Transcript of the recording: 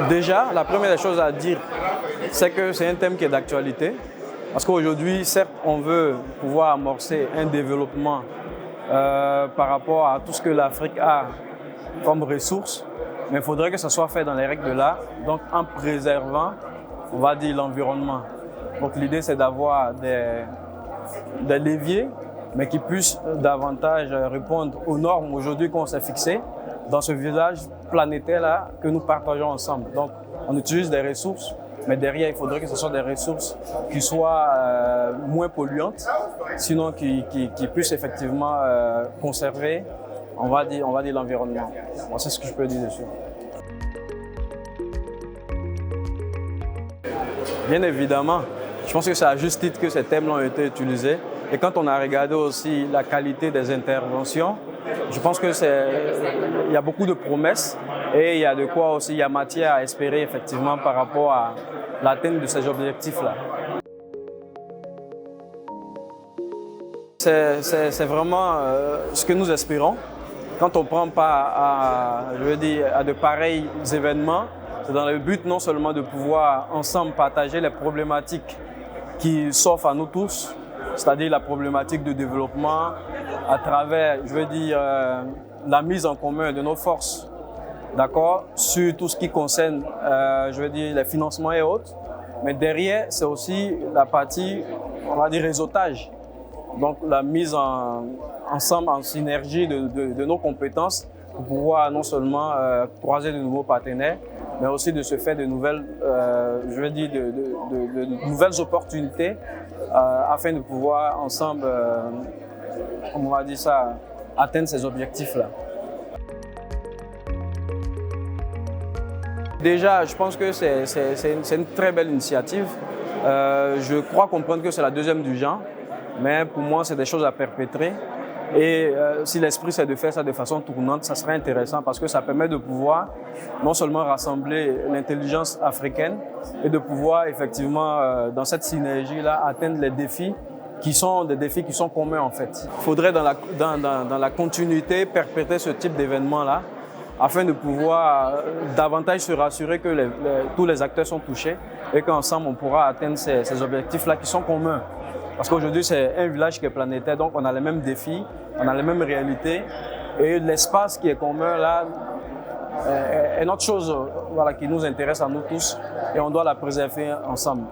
Déjà, la première des choses à dire, c'est que c'est un thème qui est d'actualité. Parce qu'aujourd'hui, certes, on veut pouvoir amorcer un développement par rapport à tout ce que l'Afrique a comme ressources, mais il faudrait que ça soit fait dans les règles de l'art, donc en préservant, on va dire, l'environnement. Donc l'idée, c'est d'avoir des leviers, mais qui puissent davantage répondre aux normes aujourd'hui qu'on s'est fixées dans ce village planétaire-là que nous partageons ensemble. Donc on utilise des ressources, mais derrière, il faudrait que ce soit des ressources qui soient moins polluantes, sinon qui puissent effectivement conserver, on va dire l'environnement. Bon, c'est ce que je peux dire dessus. Bien évidemment, je pense que c'est à juste titre que ces thèmes-là ont été utilisés. Et quand on a regardé aussi la qualité des interventions, je pense que il y a beaucoup de promesses et il y a de quoi aussi, il y a matière à espérer effectivement par rapport à l'atteinte de ces objectifs-là. C'est vraiment ce que nous espérons. Quand on prend part à de pareils événements, c'est dans le but non seulement de pouvoir ensemble partager les problématiques qui s'offrent à nous tous, c'est-à-dire la problématique de développement à travers, la mise en commun de nos forces, d'accord, sur tout ce qui concerne, les financements et autres. Mais derrière, c'est aussi la partie, on va dire, réseautage. Donc la mise ensemble, en synergie de nos compétences pour pouvoir non seulement croiser de nouveaux partenaires, mais aussi de se faire de nouvelles, de nouvelles opportunités afin de pouvoir ensemble, on va dire ça, atteindre ces objectifs-là. Déjà, je pense que c'est une très belle initiative. Je crois comprendre que c'est la deuxième du genre, mais pour moi, c'est des choses à perpétrer. Et si l'esprit c'est de faire ça de façon tournante, ça serait intéressant parce que ça permet de pouvoir non seulement rassembler l'intelligence africaine et de pouvoir effectivement dans cette synergie-là atteindre les défis qui sont des défis qui sont communs en fait. Il faudrait dans la continuité perpétrer ce type d'événement-là afin de pouvoir davantage se rassurer que tous les acteurs sont touchés et qu'ensemble on pourra atteindre ces objectifs-là qui sont communs. Parce qu'aujourd'hui, c'est un village qui est planétaire, donc on a les mêmes défis, on a les mêmes réalités. Et l'espace qui est commun, là, est notre chose qui nous intéresse à nous tous et on doit la préserver ensemble.